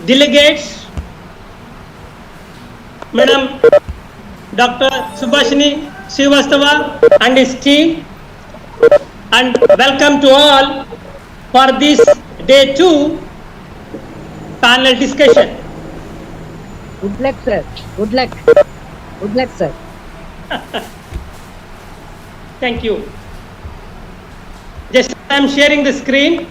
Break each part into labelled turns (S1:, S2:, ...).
S1: delegates, Madam Dr. Subhashini Srivastava and his team, and welcome to all for this day 2 panel discussion.
S2: Good luck, sir. Good luck. Good luck, sir.
S1: Thank you. Just I am sharing the screen.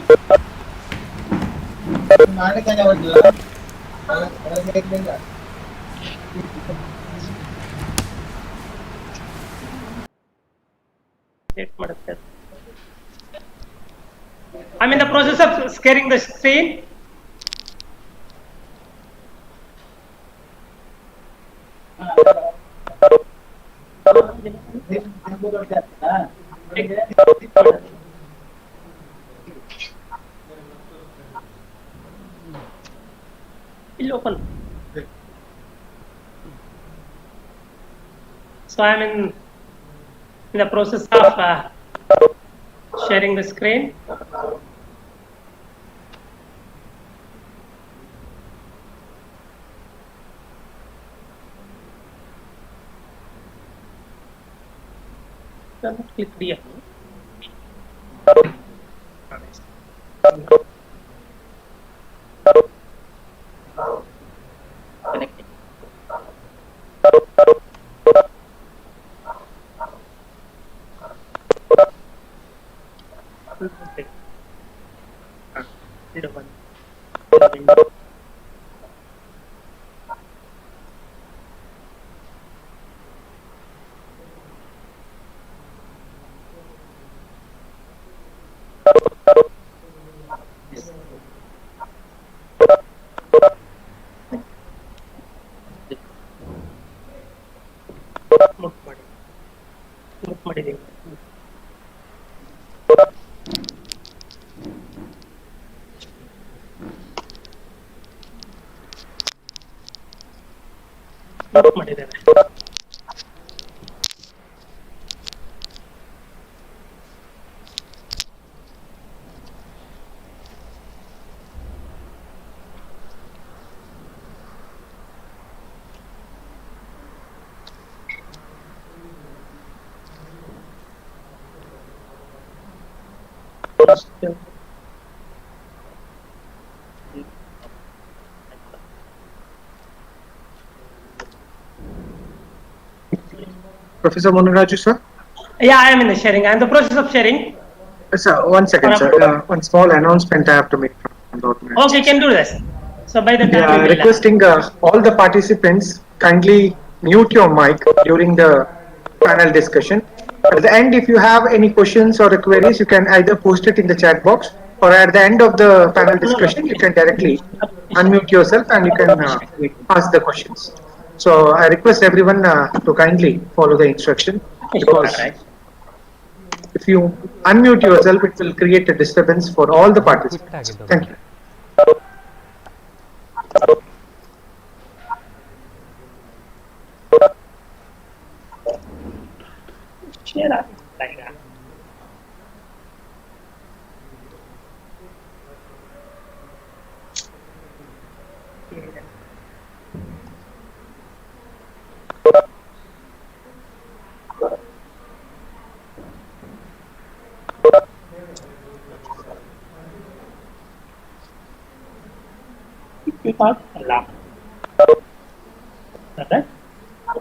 S1: I'm in the process of sharing the screen. It'll open. So I'm in the process of sharing the screen. Click here.
S3: Professor Monaraju, sir?
S1: Yeah, I am in the sharing. I am in the process of sharing.
S3: Sir, 1 second, sir. One small announcement I have to make from the
S1: Okay, you can do this. So by the time we will
S3: requesting all the participants kindly mute your mic during the panel discussion. At the end, if you have any questions or queries, you can either post it in the chat box, or at the end of the panel discussion, you can directly unmute yourself and you can ask the questions. So I request everyone to kindly follow the instruction, because if you unmute yourself, it will create a disturbance for all the participants. Thank you.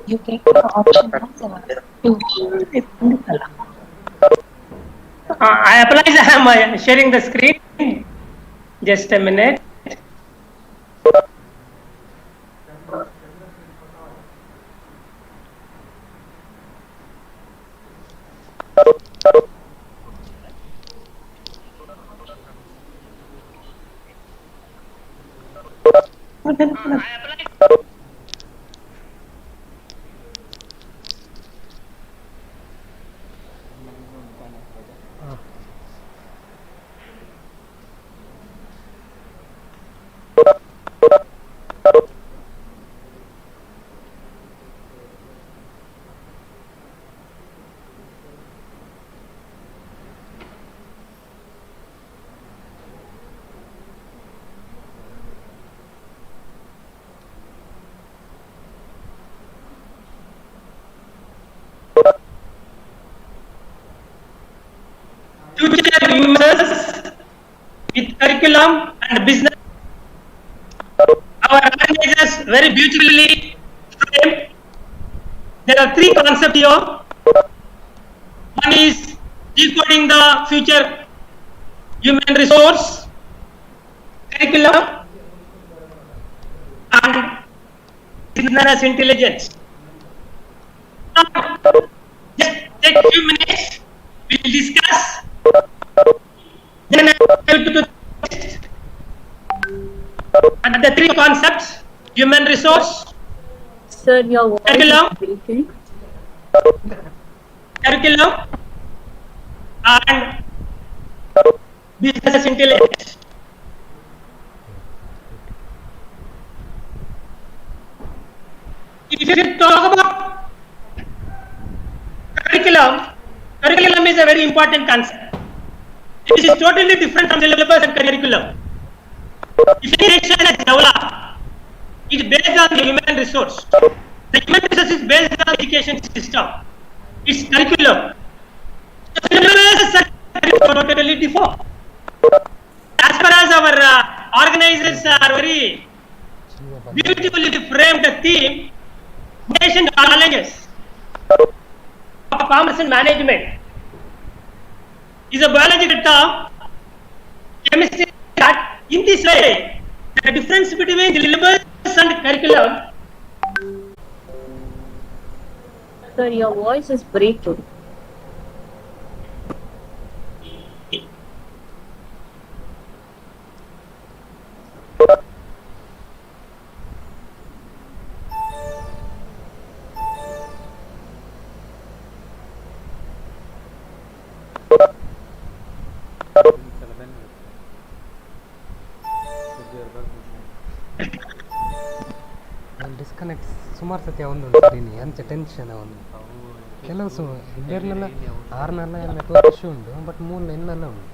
S4: You get the option
S1: I apologize, I am sharing the screen. Just a minute. future users with curriculum and business. Our organizers very beautifully framed. There are three concepts here. One is decoding the future human resource, curriculum, and business intelligence. Now, just take a few minutes, we'll discuss. Then I will do and the three concepts: human resource,
S4: Sir, your voice
S1: Curriculum.
S4: is breaking.
S1: curriculum, and business intelligence. If you talk about curriculum is a very important concept. It is totally different from syllabus and curriculum. If any nation has developed, it is based on the human resource. The human resource is based on the education system. Its curriculum. The syllabus and curriculum are totally different. As far as our organizers are very beautifully framed the theme, nation challenges of commerce and management is a biological term, chemistry that in this way, the difference between the syllabus and curriculum.
S4: Sir, your voice is breaking.
S5: Disconnect ಸುಮಾರು ಸತಿ ಅವನು screen ಅಂಚೆ tension ಅವನು ಕೆಲವು ಇಲ್ಲೇರ್ನೆಲ್ಲ ಆರ್ನೆಲ್ಲ network issue ಉಂಟು but ಮೂಲ ಇನ್ನೆಲ್ಲ ಉಂಟು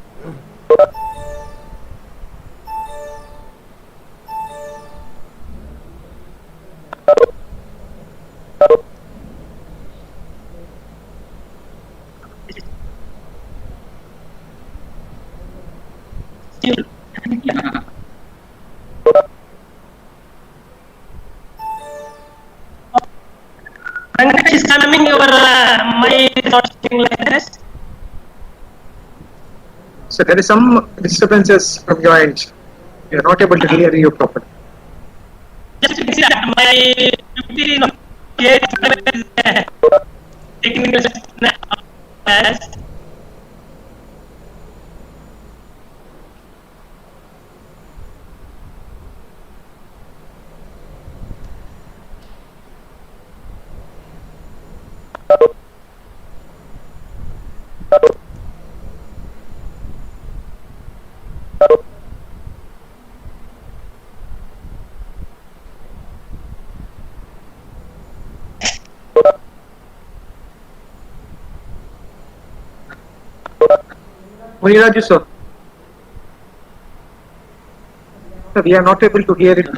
S1: Pankaj is coming over my something like this.
S3: So there is some disturbances from your end. You are not able to hear you properly.
S1: Just to see that my 50 no, technical as
S3: Muniraju sir. Sir, we are not able to hear it.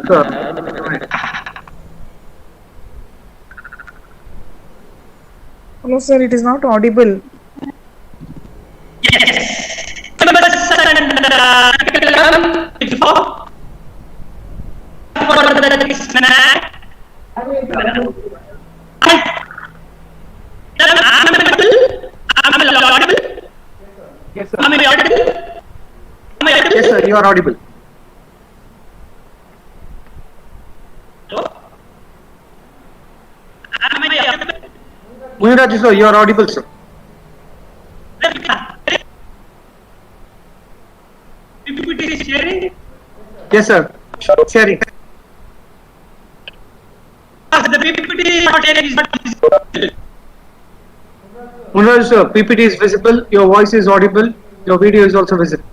S6: Hello, sir. It is not audible.
S1: yes.
S3: Yes, sir, you are audible. Muniraju sir, you are audible, sir.
S1: PPT is sharing.
S3: Yes, sir. Sharing.
S1: The PPT not sharing is not visible.
S3: Muniraju sir, PPT is visible, your voice is audible, your video is also visible.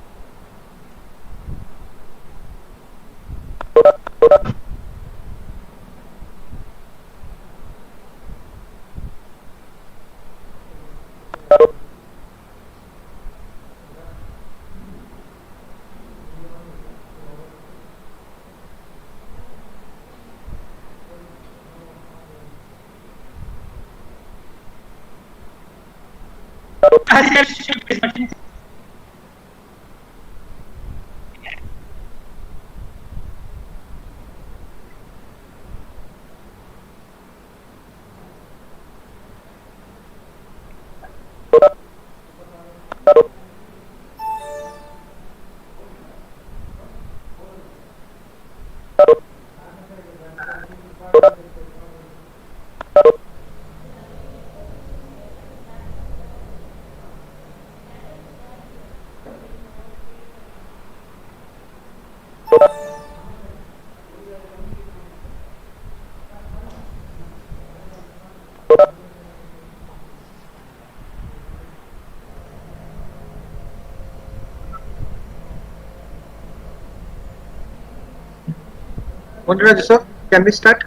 S3: Muniraj sir, can we start?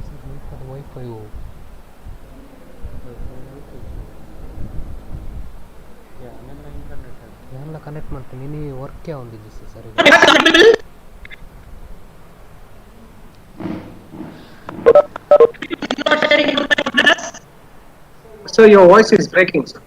S5: Sir wifi ಎಲ್ಲ connect ಮಾಡ್ತೀನಿ ನೀವು ವರ್ಕೇ ಒಂದಿದ್ದು sir ಇದು
S3: Sir, your voice is breaking, sir.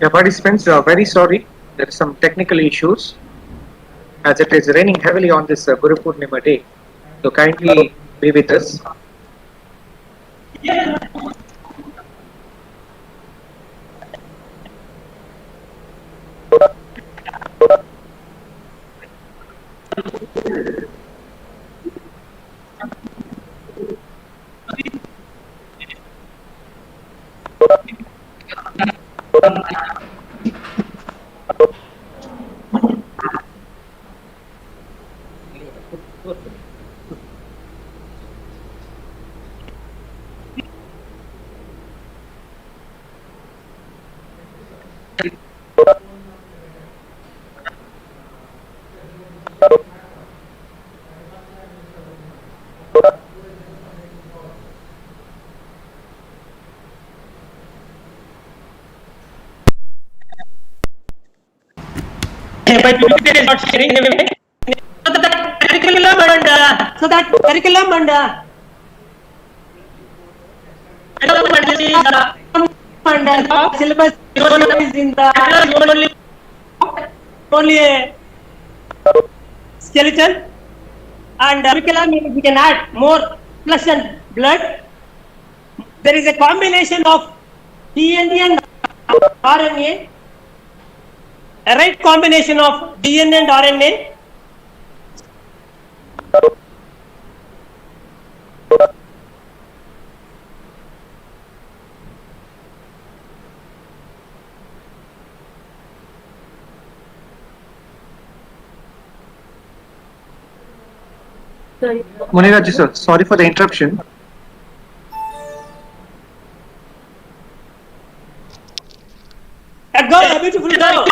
S3: Yeah, participants, very sorry. There are some technical issues as it is raining heavily on this Guru Purnima day. So kindly be with us.
S1: My PPT is not sharing anyway. So that curriculum and syllabus is in the only a skeleton, and curriculum we can add more flesh and blood. There is a combination of DNA and RNA, a right combination of DNA and RNA.
S4: Sorry.
S3: Muniraj sir, sorry for the interruption.
S1: A girl, a beautiful girl.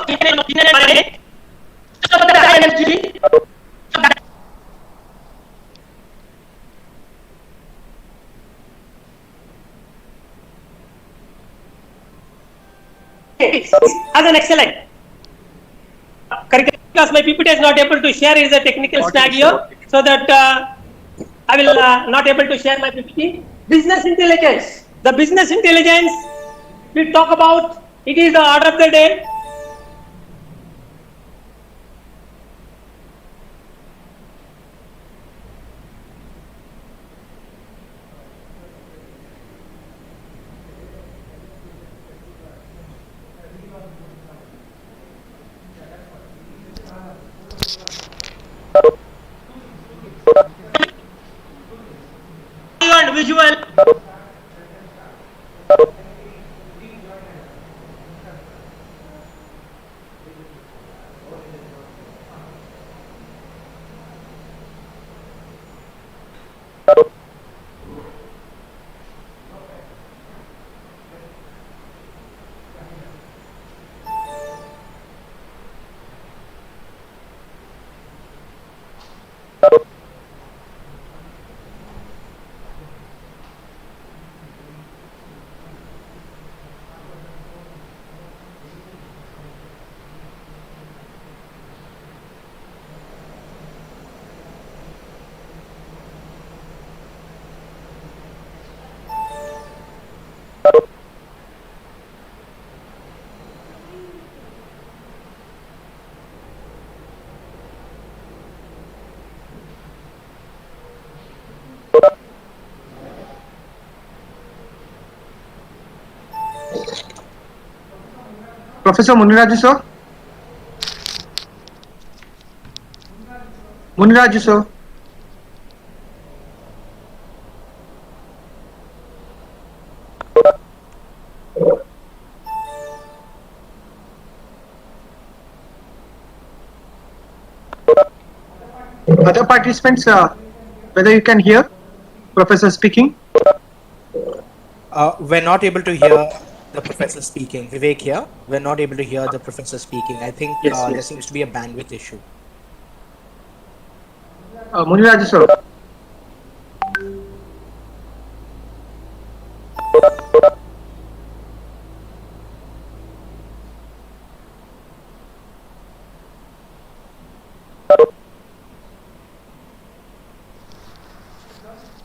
S1: As an excellent curriculum, because my PPT is not able to share is a technical scenario, so that I will not able to share my PPT. Business intelligence. The business intelligence we talk about. It is the order of the day. And visual.
S3: Professor Muniraju sir? Muniraju sir? Other participants, whether you can hear Professor speaking?
S7: We're not able to hear the professor speaking. Vivek here. We're not able to hear the professor speaking. I think
S3: Yes,
S7: there
S3: yes.
S7: seems to be a bandwidth issue.
S3: Muniraju sir?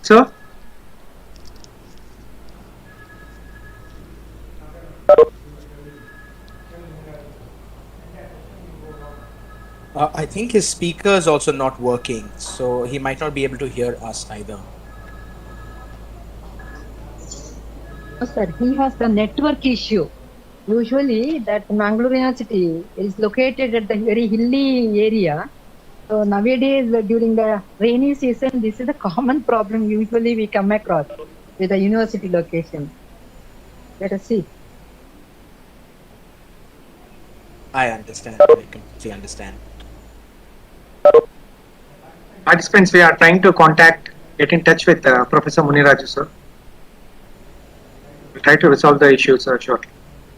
S3: Sir?
S7: I think his speaker is also not working, so he might not be able to hear us either.
S2: No, sir, he has the network issue. Usually, that Mangalore University is located at the very hilly area. So nowadays, during the rainy season, this is a common problem. Usually, we come across with the university location. Let us see.
S7: I understand. I completely understand.
S3: Participants, we are trying to get in touch with Professor Muniraju sir. We'll try to resolve the issue, sir, shortly.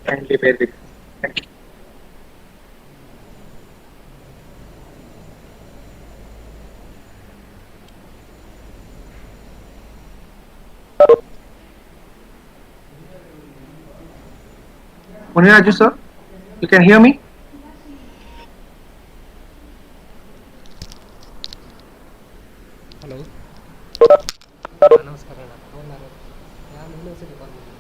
S3: Kindly bear with me. Thank you. Muniraju sir, you can hear me?
S5: Hello ನಮಸ್ಕಾರ ಅಣ್ಣ ನಾನು university ಬಂದಿದ್ದೀನಿ.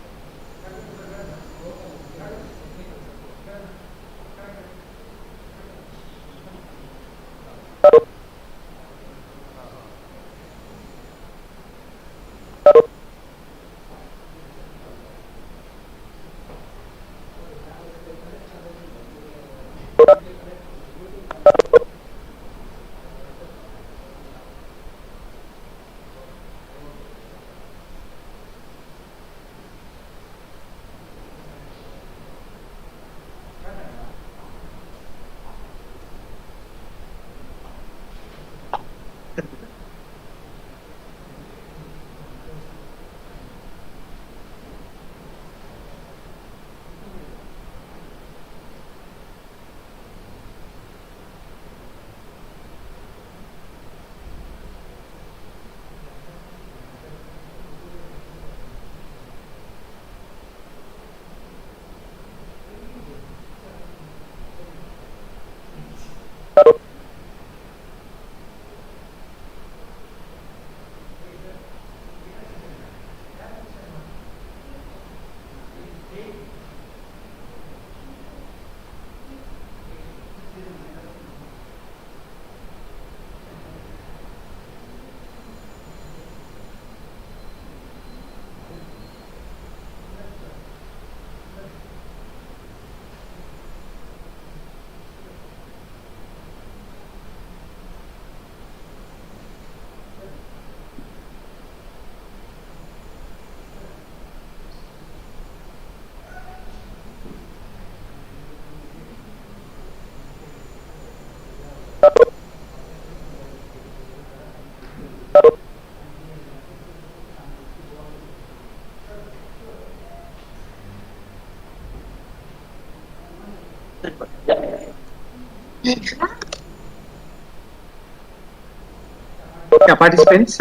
S3: Yeah, participants,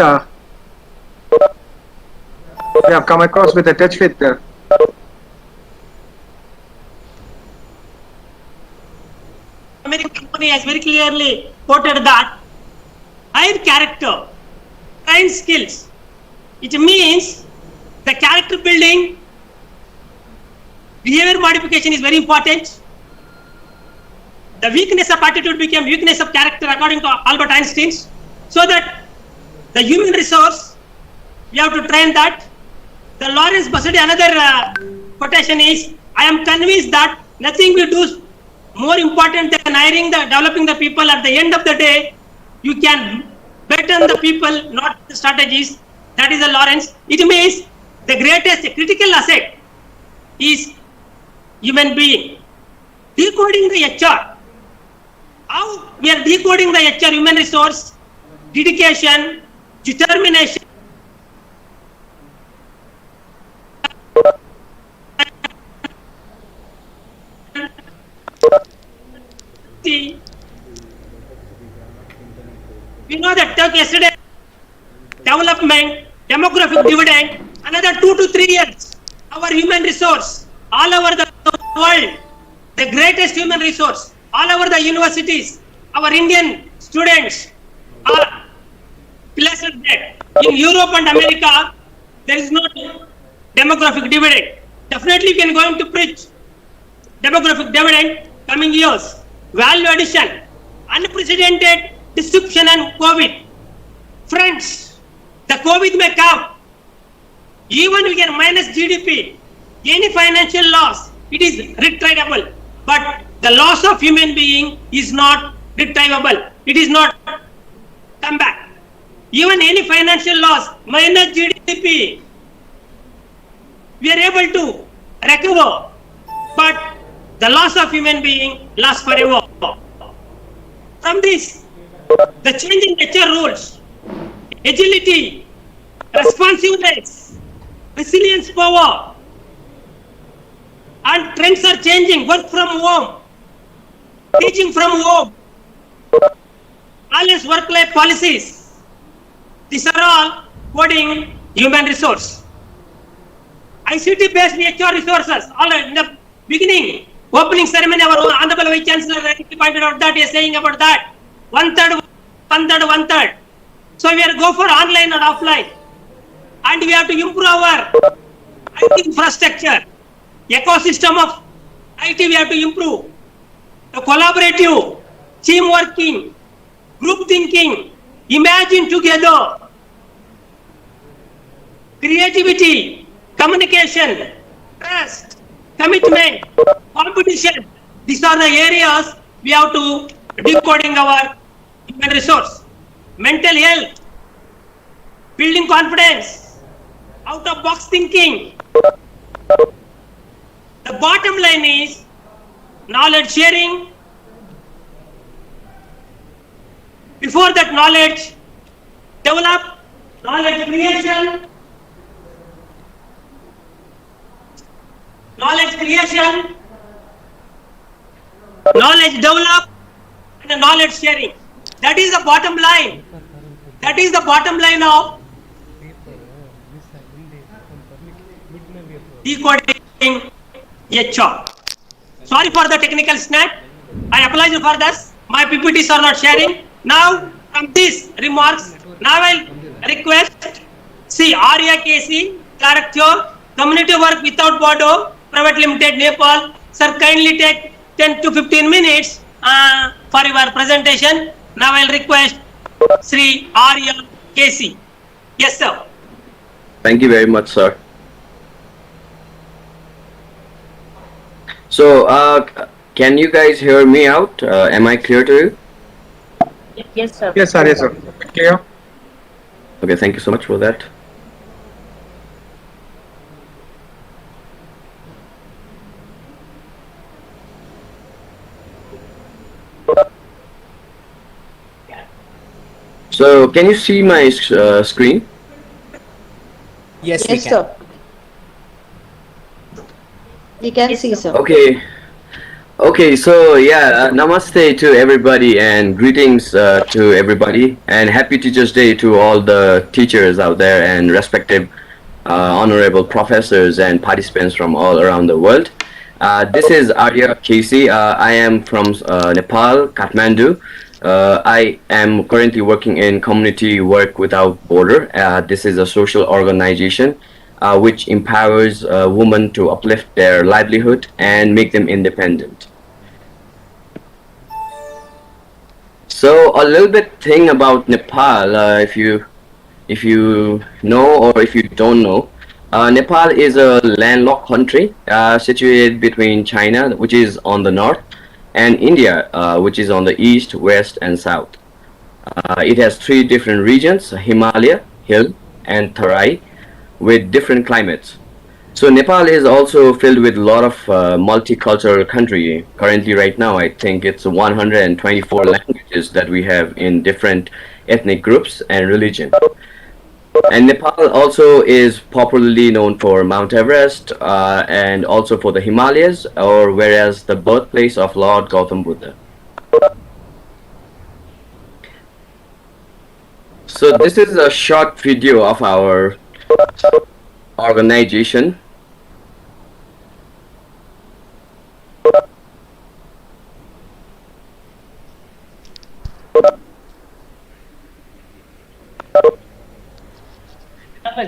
S3: we have come across with a touch with
S1: American company has very clearly quoted that higher character, trained skills. It means the character building, behavior modification is very important. The weakness of attitude became weakness of character according to Albert Einstein. So that the human resource, we have to train that. The Lawrence Bossidy, another quotation is, I am convinced that Nothing we do more important than developing the people. At the end of the day, you can better the people, not the strategies. That is the Lawrence. It means the greatest critical asset is human being. Decoding the HR. How we are decoding the HR, human resource, dedication, determination. We know that yesterday development, demographic dividend, another 2 to 3 years. Our human resource all over the world, the greatest human resource all over the universities. Our Indian students are blessed that in Europe and America there is no demographic dividend. Definitely we are going to preach demographic dividend coming years. Value addition, unprecedented disruption and COVID. Friends, the COVID may come. Even we can minus GDP, any financial loss, it is retrievable. But the loss of human being is not retrievable. It is not come back. Even any financial loss, minus GDP, we are able to recover. But the loss of human being lasts forever. From this, the changing nature rules, agility, responsiveness, resilience power, and trends are changing. Work from home, teaching from home, balanced work-life policies. These are all coding human resource. ICT-based HR resources. All in the beginning, opening ceremony, our Honorable Vice Chancellor pointed out that he is saying about that. One third. So we are go for online and offline, and we have to improve our IT infrastructure, ecosystem of IT. We have to improve the collaborative, team working, group thinking, imagine together, creativity, communication, trust, commitment, competition. These are the areas we have to decoding our human resource. Mental health, building confidence, out of box thinking. The bottom line is knowledge sharing. Before that, knowledge develop, knowledge creation, knowledge develop, and knowledge sharing. That is the bottom line. That is the bottom line of decoding HR. Sorry for the technical snag. I apologize for this. My PPTs are not sharing. Now, from these remarks, now I will request Arya KC, Director, Community Work Without Border, Private Limited, Nepal. Sir, kindly take 10 to 15 minutes for your presentation. Now I will request Sri Arya KC. Yes, sir.
S8: Thank you very much, sir. So, can you guys hear me out? Am I clear to you?
S4: Yes, sir.
S3: Yes, sir. Yes, sir. Clear.
S8: Okay, thank you so much for that. So, can you see my screen?
S7: Yes, we
S9: Yes,
S7: can.
S9: sir. We can see, sir.
S8: Okay. Okay, so yeah, namaste to everybody and greetings to everybody and happy Teachers Day to all the teachers out there and respective honorable professors and participants from all around the world. This is Arya Casey. I am from Nepal, Kathmandu. I am currently working in Community Work Without Border. This is a social organization which empowers women to uplift their livelihood and make them independent. So a little bit thing about Nepal, if you know or if you don't know, Nepal is a landlocked country situated between China, which is on the north, and India, which is on the east, west, and south. It has three different regions: Himalaya, Hill, and Tarai, with different climates. So Nepal is also filled with a lot of multicultural country. Currently, right now, I think it's 124 languages that we have in different ethnic groups and religion. And Nepal also is popularly known for Mount Everest and also for the Himalayas, or whereas the birthplace of Lord Gautam Buddha. So this is a short video of our organization.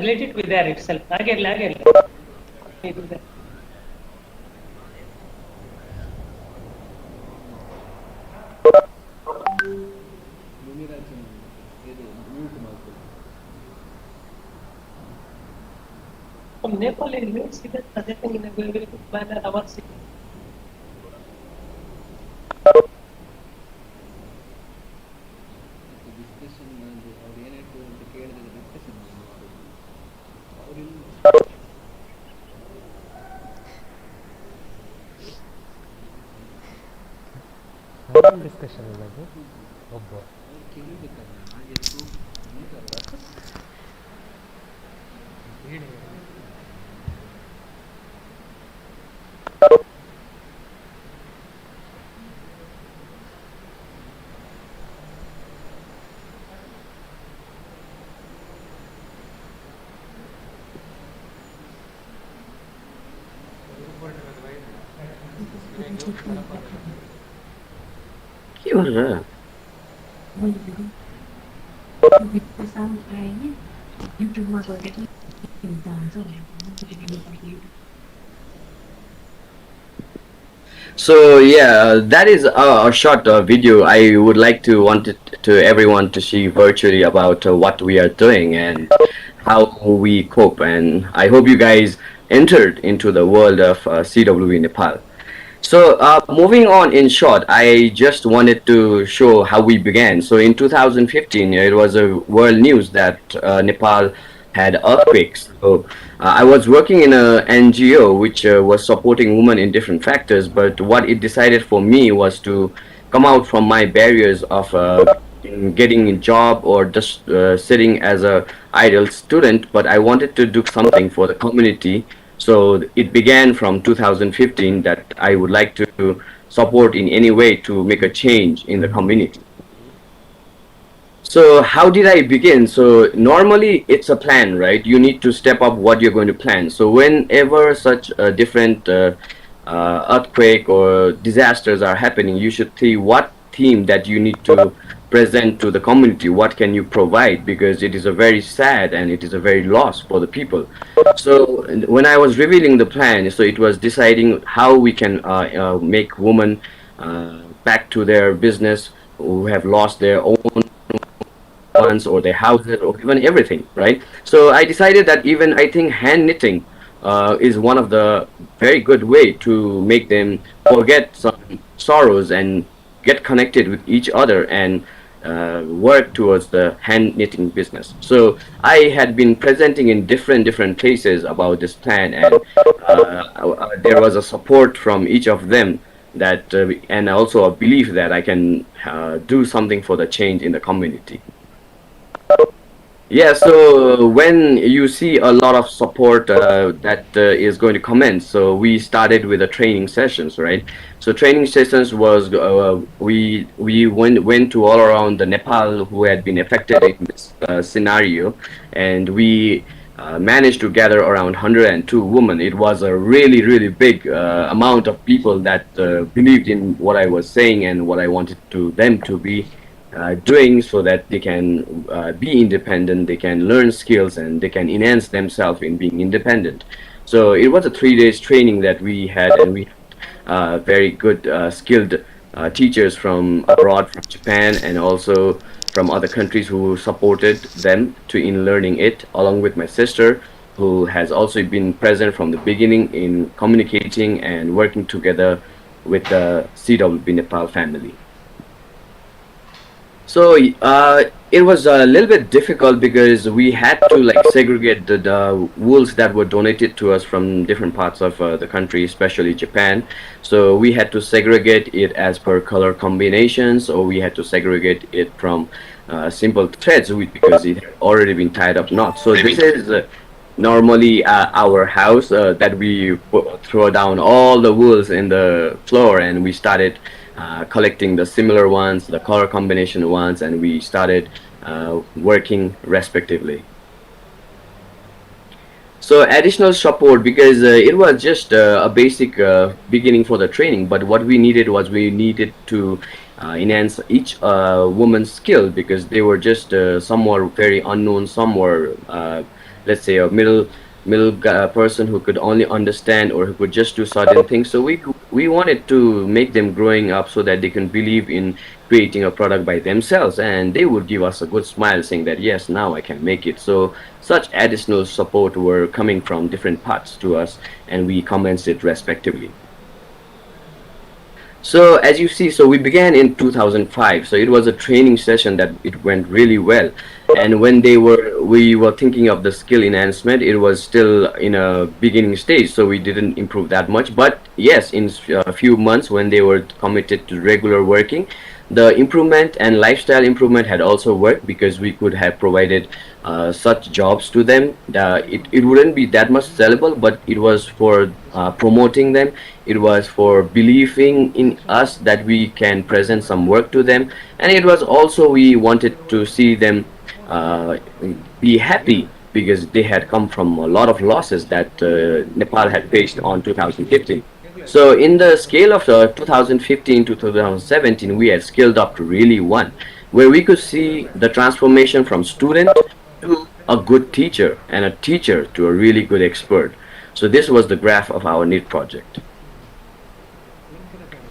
S1: Let it be there itself. Again. From Nepal, you see that suggesting in a very, very good manner our city.
S5: ಏನು discussion ಇಲ್ಲ ಅದು ಒಬ್ಬ
S8: Gimana? So yeah, that is a short video. I would like to want it to everyone to see virtually about what we are doing and how we cope. And I hope you guys entered into the world of CWE Nepal. So, moving on in short, I just wanted to show how we began. So, in 2015, it was a world news that Nepal had earthquakes. So, I was working in a NGO which was supporting women in different factors, but what it decided for me was to come out from my barriers of getting a job or just sitting as a idle student, but I wanted to do something for the community. So it began from 2015 that I would like to support in any way to make a change in the community. So how did I begin? So normally it's a plan, right? You need to step up what you're going to plan. So whenever such a different earthquake or disasters are happening, you should see what theme that you need to present to the community. What can you provide? Because it is a very sad and it is a very loss for the people. So when I was revealing the plan, so it was deciding how we can make women back to their business who have lost their own funds or their houses or even everything, right? So I decided that even I think hand knitting is one of the very good way to make them forget some sorrows and get connected with each other and work towards the hand knitting business. So I had been presenting in different places about this plan, and there was a support from each of them that, and also a belief that I can do something for the change in the community. Yeah, so when you see a lot of support that is going to commence, so we started with the training sessions, right? So training sessions was we went to all around the Nepal who had been affected in this scenario, and we managed to gather around 102 women. It was a really big amount of people that believed in what I was saying and what I wanted to them to be doing, so that they can be independent, they can learn skills, and they can enhance themselves in being independent. So it was a 3 days training that we had, and we very good skilled teachers from abroad, from Japan, and also from other countries who supported them to in learning it, along with my sister, who has also been present from the beginning in communicating and working together with the CWB Nepal family. So it was a little bit difficult because we had to like segregate the wools that were donated to us from different parts of the country, especially Japan. So we had to segregate it as per color combinations, or we had to segregate it from simple threads because it had already been tied up knots. So this is normally our house that we throw down all the wools in the floor, and we started collecting the similar ones, the color combination ones, and we started working respectively. So additional support because it was just a basic beginning for the training, but what we needed was we needed to enhance each woman's skill because they were just some were very unknown, some were let's say a person who could only understand or who could just do certain things. So we wanted to make them growing up so that they can believe in creating a product by themselves, and they would give us a good smile saying that yes, now I can make it. So such additional support were coming from different parts to us, and we commenced it respectively. So as you see, so we began in 2005. So it was a training session that it went really well. And when we were thinking of the skill enhancement, it was still in a beginning stage. So we didn't improve that much. But yes, in a few months when they were committed to regular working, the improvement and lifestyle improvement had also worked because we could have provided such jobs to them. It wouldn't be that much sellable, but it was for promoting them. It was for believing in us that we can present some work to them. And it was also we wanted to see them uh, be happy because they had come from a lot of losses that Nepal had faced on 2015. So in the scale of 2015 to 2017, we had scaled up to really one, where we could see the transformation from student to a good teacher and a teacher to a really good expert. So this was the graph of our NEET project.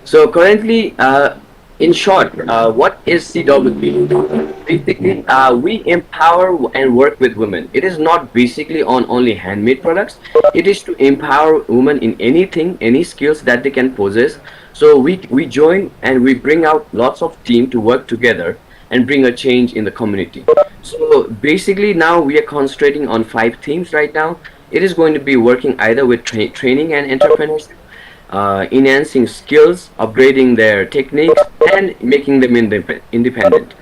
S8: So currently, in short, what is CWP? Basically, we empower and work with women. It is not basically on only handmade products. It is to empower women in anything, any skills that they can possess. So we join and we bring out lots of team to work together and bring a change in the community. So basically now we are concentrating on 5 themes right now. It is going to be working either with training and entrepreneurship, enhancing skills, upgrading their techniques, and making them independent.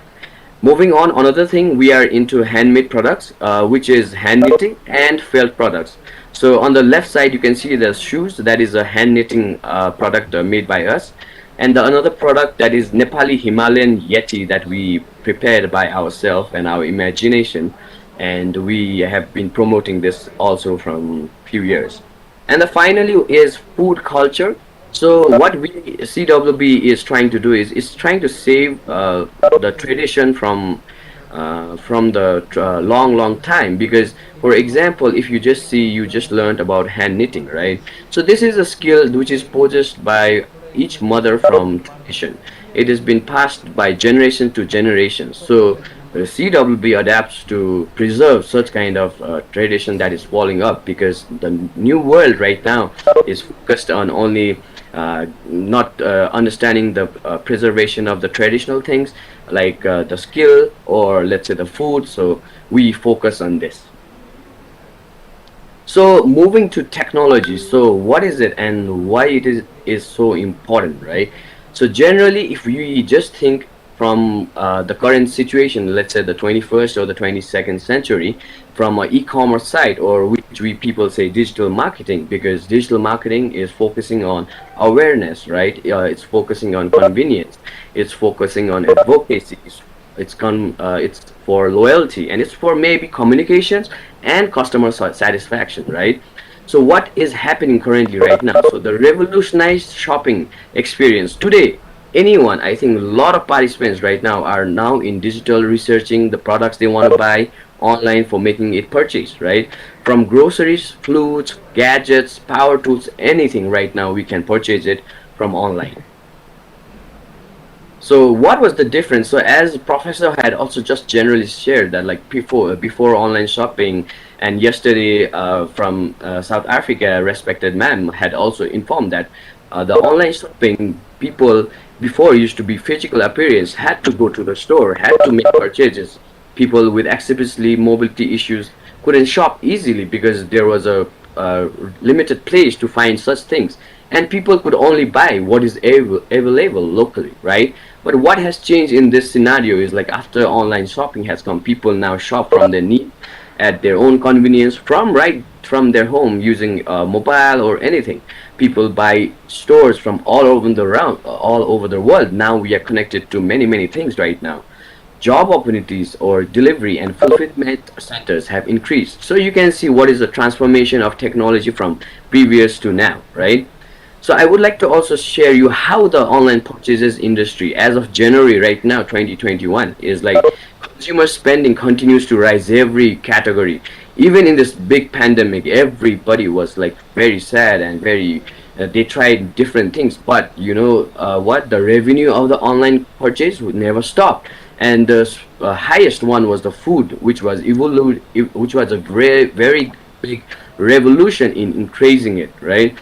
S8: Moving on, another thing we are into handmade products, which is hand knitting and felt products. So on the left side, you can see the shoes. That is a hand knitting product made by us, and the another product that is Nepali Himalayan Yeti that we prepared by ourselves and our imagination, and we have been promoting this also from few years. And the finally is food culture. So what we CWB is trying to do is trying to save the tradition from the long time, because for example, if you just see, you just learned about hand knitting, right? So this is a skill which is possessed by each mother from tradition. It has been passed by generation to generation. So CWB adapts to preserve such kind of tradition that is falling up, because the new world right now is focused on only not understanding the preservation of the traditional things like the skill, or let's say the food. So we focus on this. So moving to technology, so what is it and why is so important, right? So generally, if we just think from the current situation, let's say the 21st or the 22nd century, from an e-commerce site, or which we people say digital marketing, because digital marketing is focusing on awareness, right? It's focusing on convenience, it's focusing on advocacy, it's for loyalty, and it's for maybe communications and customer satisfaction, right? So what is happening currently right now? So the revolutionized shopping experience today, anyone, I think a lot of participants right now are now in digital researching the products they want to buy online for making it purchase, right? From groceries, foods, gadgets, power tools, anything right now we can purchase it from online. So what was the difference? So as Professor had also just generally shared that like before online shopping And yesterday, from South Africa, respected ma'am had also informed that the online shopping people before used to be physical appearance, had to go to the store, had to make purchases. People with accessibility mobility issues couldn't shop easily because there was a limited place to find such things, and people could only buy what is available locally, right? But what has changed in this scenario is like after online shopping has come, people now shop from their need at their own convenience from right from their home using mobile or anything. People buy stores from all over the world. Now we are connected to many things right now. Job opportunities or delivery and fulfillment centers have increased. So you can see what is the transformation of technology from previous to now, right? So I would like to also share you how the online purchases industry as of January right now 2021 is like consumer spending continues to rise every category. Even in this big pandemic, everybody was like very sad and very they tried different things, but you know what, the revenue of the online purchase would never stop. And the highest one was the food, which was which was a very big revolution in increasing it, right?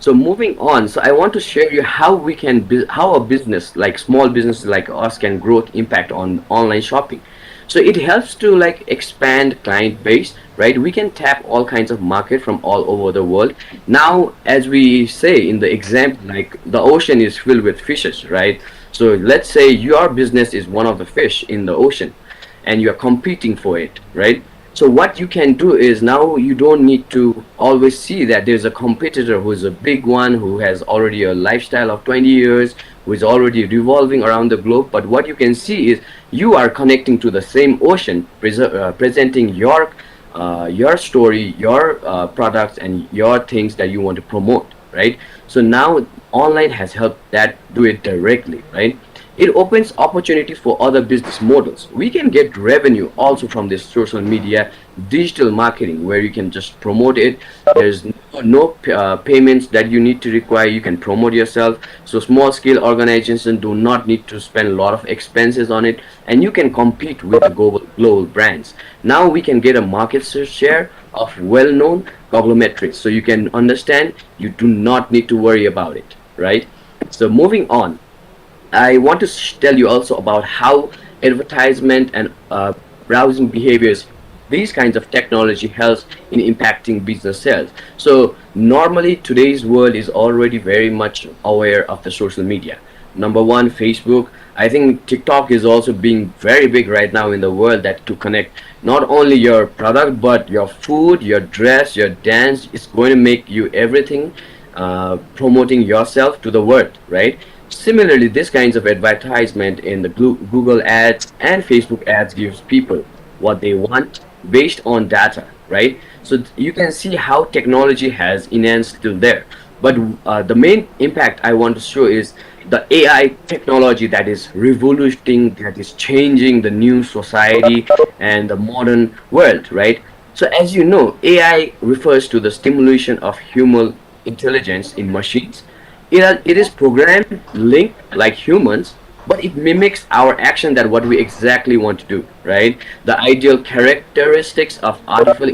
S8: So moving on, so I want to share you how we can how a business like small businesses like us can growth impact on online shopping. So it helps to like expand client base, right? We can tap all kinds of market from all over the world. Now, as we say in the example, like the ocean is filled with fishes, right? So let's say your business is one of the fish in the ocean and you're competing for it, right? So what you can do is now you don't need to always see that there's a competitor who is a big one who has already a lifestyle of 20 years, who is already revolving around the globe. But what you can see is you are connecting to the same ocean, presenting your story, your products, and your things that you want to promote, right? So now online has helped that do it directly, right? It opens opportunities for other business models. We can get revenue also from this social media, digital marketing, where you can just promote it. There's no payments that you need to require. You can promote yourself. So small scale organizations do not need to spend a lot of expenses on it, and you can compete with the global brands. Now we can get a market share of well-known conglomerates. So you can understand you do not need to worry about it, right? So moving on, I want to tell you also about how advertisement and browsing behaviors, these kinds of technology helps in impacting business sales. So normally today's world is already very much aware of the social media. Number one, Facebook. I think TikTok is also being very big right now in the world, that to connect not only your product but your food, your dress, your dance. It's going to make you everything, promoting yourself to the world, right? Similarly, this kinds of advertisement in the Google ads and Facebook ads gives people what they want based on data, right? So you can see how technology has enhanced to there. But the main impact I want to show is the AI technology that is revolutioning, that is changing the new society and the modern world, right? So as you know, AI refers to the stimulation of human intelligence in machines. It is programmed, linked like humans, but it mimics our action that what we exactly want to do, right? The ideal characteristics of artificial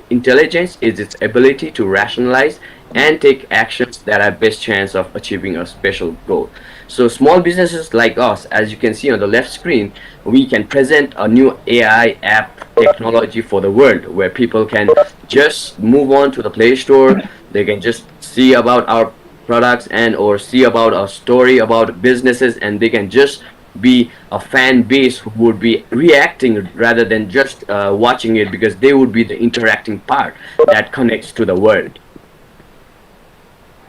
S8: intelligence is its ability to rationalize and take actions that have best chance of achieving a special goal. So small businesses like us, as you can see on the left screen, we can present a new AI app technology for the world where people can just move on to the Play Store. They can just see about our products and or see about a story about businesses, and they can just be a fan base who would be reacting rather than just watching it, because they would be the interacting part that connects to the world.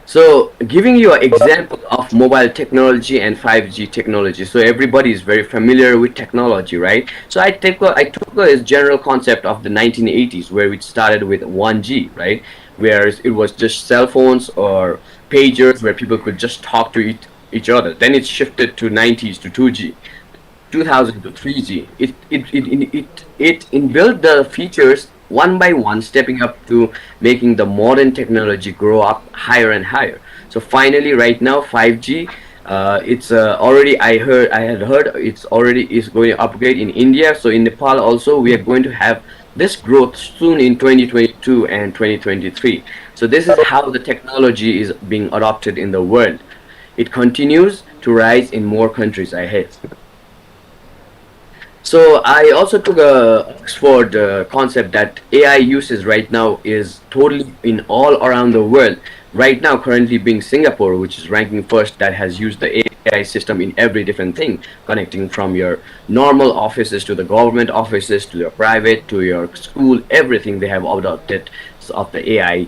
S8: So giving you an example of mobile technology and 5G technology. So everybody is very familiar with technology, right? So I took a general concept of the 1980s where it started with 1G, right? Where it was just cell phones or pagers where people could just talk to each other. Then it shifted to 90s to 2G. 2000 to 3G. It inbuilt the features one by one, stepping up to making the modern technology grow up higher and higher. So finally, right now, 5G. It's already. I had heard it's already is going to upgrade in India. So in Nepal also, we are going to have this growth soon in 2022 and 2023. So this is how the technology is being adopted in the world. It continues to rise in more countries ahead. So I also took a Oxford concept that AI uses right now is totally in all around the world. Right now, currently being Singapore, which is ranking first, that has used the AI system in every different thing, connecting from your normal offices to the government offices to your private to your school, everything they have adopted of the AI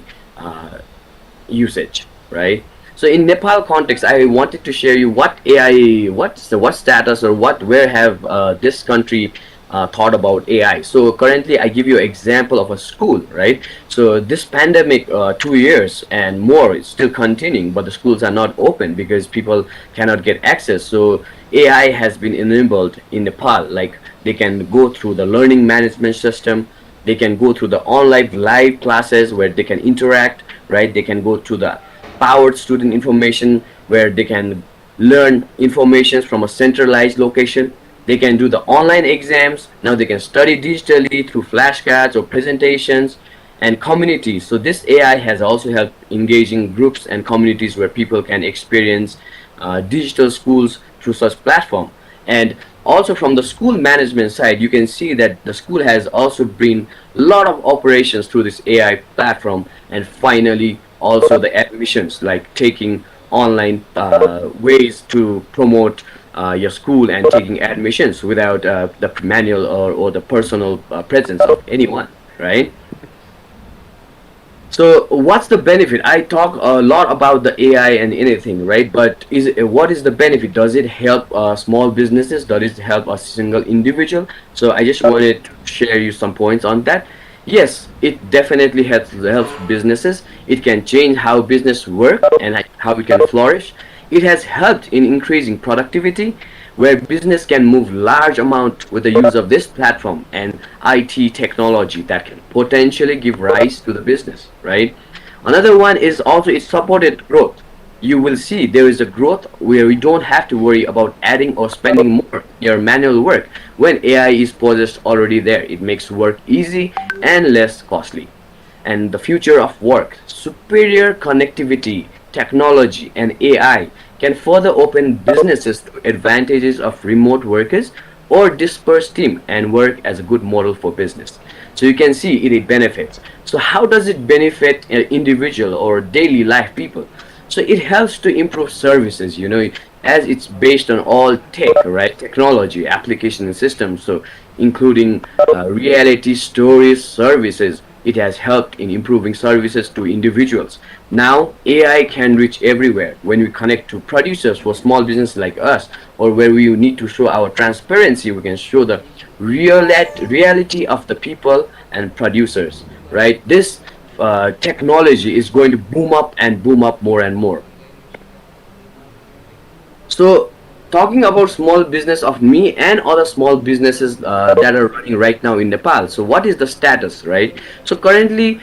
S8: usage, right? So in Nepal context, I wanted to share you what AI, what status or what where have this country thought about AI. So currently, I give you an example of a school, right? So this pandemic, 2 years and more, is still continuing, but the schools are not open because people cannot get access. So AI has been enabled in Nepal, like they can go through the learning management system, they can go through the online live classes where they can interact, right? They can go to the powered student information where they can learn information from a centralized location. They can do the online exams. Now they can study digitally through flashcards or presentations and communities. So this AI has also helped engaging groups and communities where people can experience digital schools through such platform. And also from the school management side, you can see that the school has also been a lot of operations through this AI platform. And finally, also the admissions, like taking online ways to promote your school and taking admissions without the manual or the personal presence of anyone, right? So what's the benefit? I talk a lot about the AI and anything, right? But what is the benefit? Does it help small businesses? Does it help a single individual? So I just wanted to share you some points on that. Yes, it definitely helps businesses. It can change how business work and how it can flourish. It has helped in increasing productivity, where business can move large amount with the use of this platform and IT technology that can potentially give rise to the business, right? Another one is also it supported growth. You will see there is a growth where we don't have to worry about adding or spending more your manual work when AI is possessed already there. It makes work easy and less costly. And the future of work, superior connectivity, technology, and AI can further open businesses to advantages of remote workers or dispersed team and work as a good model for business. So you can see it benefits. So how does it benefit an individual or daily life people? So it helps to improve services, as it's based on all tech, right? Technology, application and systems. So including reality stories, services. It has helped in improving services to individuals. Now AI can reach everywhere. When we connect to producers for small business like us, or where we need to show our transparency, we can show the reality of the people and producers, right? This technology is going to boom up and boom up more and more. So, talking about small business of me and other small businesses that are running right now in Nepal. So, what is the status, right? So, currently,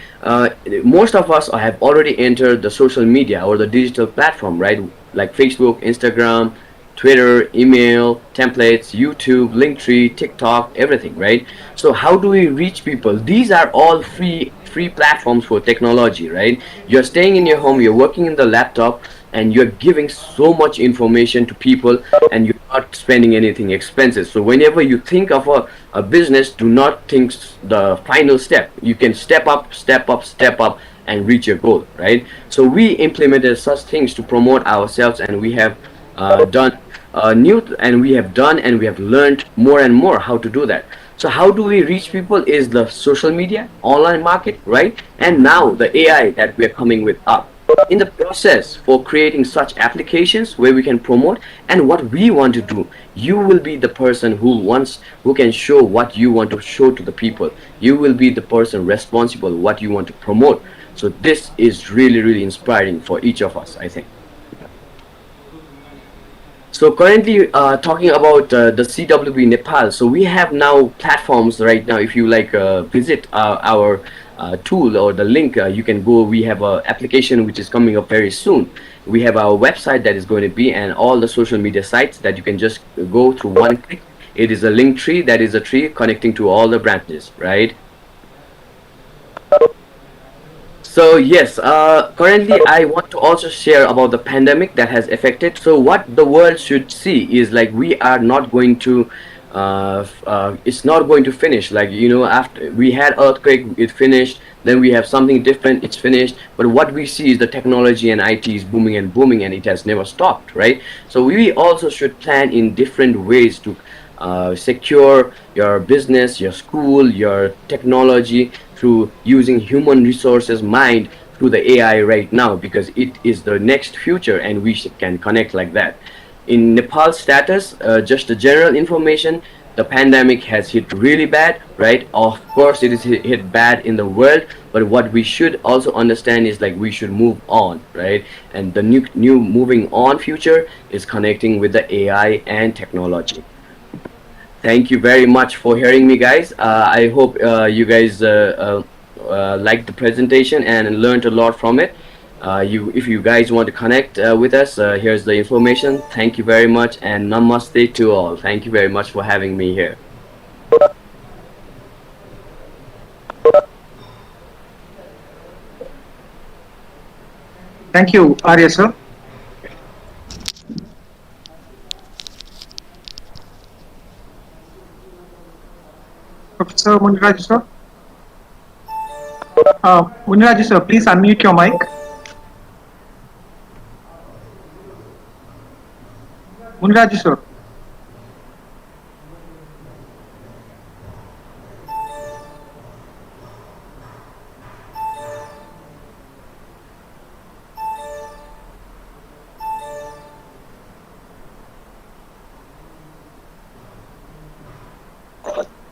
S8: most of us have already entered the social media or the digital platform, right? Like Facebook, Instagram, Twitter, email, templates, YouTube, Linktree, TikTok, everything, right? So how do we reach people? These are all free platforms for technology, right? You're staying in your home, you're working in the laptop, and you're giving so much information to people, and you're not spending anything expensive. So whenever you think of a business, do not think the final step. You can step up, step up, step up, and reach your goal, right? So we implemented such things to promote ourselves, and we have done new and we have done and we have learned more and more how to do that. So how do we reach people is the social media, online market, right? And now the AI that we are coming with up in the process for creating such applications where we can promote and what we want to do. You will be the person who can show what you want to show to the people. You will be the person responsible what you want to promote. So this is really inspiring for each of us, I think. So currently, talking about the CWB Nepal, so we have now platforms right now. If you like visit our tool or the link, you can go. We have a application which is coming up very soon. We have our website that is going to be, and all the social media sites that you can just go through one click. It is a link tree, that is a tree connecting to all the branches, right? So yes, currently I want to also share about the pandemic that has affected. So what the world should see is like we are not going to, it's not going to finish. Like after we had earthquake, it finished. Then we have something different, it's finished. But what we see is the technology and IT is booming and booming, and it has never stopped, right? So we also should plan in different ways to secure your business, your school, your technology through using human resources mind through the AI right now, because it is the next future and we can connect like that. In Nepal's status, just the general information, the pandemic has hit really bad, right? Of course, it is hit bad in the world, but what we should also understand is like we should move on, right? And the new moving on future is connecting with the AI and technology. Thank you very much for hearing me, guys. I hope you guys liked the presentation and learned a lot from it. If you guys want to connect with us, here's the information. Thank you very much, and namaste to all. Thank you very much for having me here.
S3: Thank you, Arya sir. Professor Muniraj sir. Muniraj sir, please unmute your mic. Muniraj sir.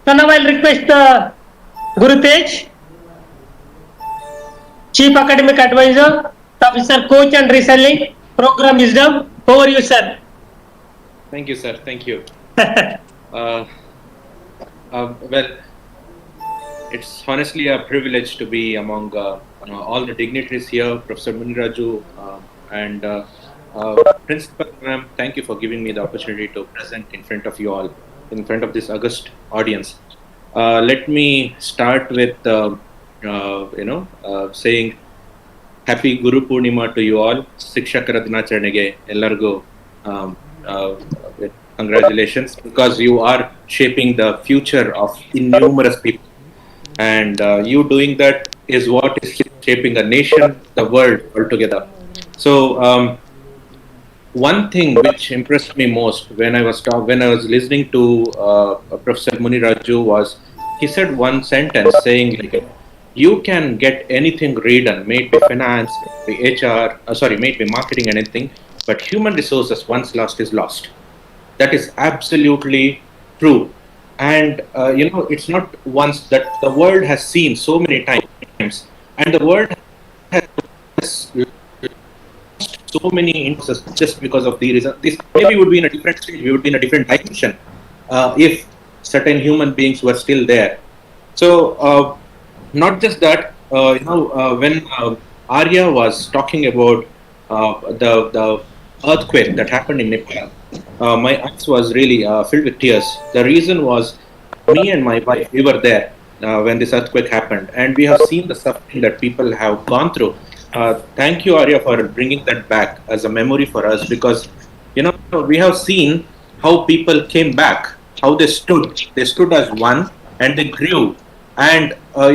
S1: So now I'll request Guru Tej, Chief Academic Advisor, Officer Coach and Reselling, Program Wisdom. Over you, sir.
S10: Thank you, sir. Thank you. Well, it's honestly a privilege to be among all the dignitaries here, Professor Muniraju and Principal Ma'am. Thank you for giving me the opportunity to present in front of you all, in front of this august audience. Let me start with saying Happy Guru Purnima to you all. Sikshakara Dinacharnege ellargu congratulations, because you are shaping the future of innumerous people, and you doing that is what is shaping a nation, the world altogether. So one thing which impressed me most when I was listening to Professor Muniraju was, he said one sentence saying like, you can get anything redone, may it be finance, may it be HR, may it be marketing, anything, but human resources once lost is lost. That is absolutely true. And it's not once, that the world has seen so many times, and the world has lost so many instances just because of the reason. This maybe would be in a different stage, we would be in a different dimension if certain human beings were still there. So not just that, when Arya was talking about the earthquake that happened in Nepal, my eyes was really filled with tears. The reason was, me and my wife, we were there when this earthquake happened, and we have seen the suffering that people have gone through. Thank you, Arya, for bringing that back as a memory for us, because we have seen how people came back, how they stood as one, and they grew. And I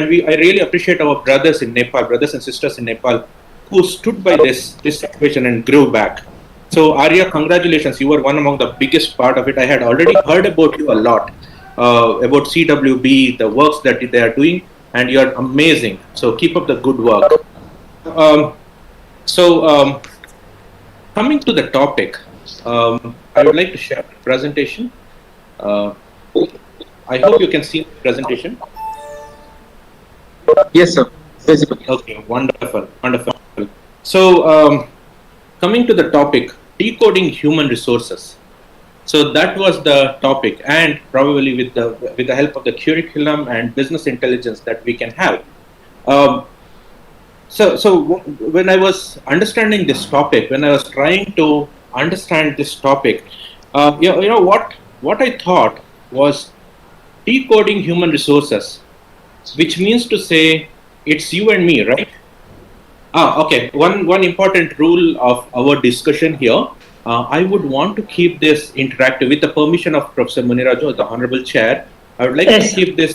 S10: really appreciate our brothers in Nepal, brothers and sisters in Nepal, who stood by this situation and grew back. So Arya, congratulations, you were one among the biggest part of it. I had already heard about you a lot, about CWB, the works that they are doing, and you're amazing. So keep up the good work. Coming to the topic, I would like to share a presentation. I hope you can see the presentation.
S3: Yes, sir. Basically.
S10: Okay, wonderful, wonderful. So, coming to the topic, decoding human resources. So that was the topic, and probably with the help of the curriculum and business intelligence that we can have. So when I was understanding this topic, when I was trying to understand this topic, what I thought was decoding human resources, which means to say it's you and me, right? Okay. One important rule of our discussion here. I would want to keep this interactive with the permission of Professor Muniraju, the Honorable Chair. I would like to keep this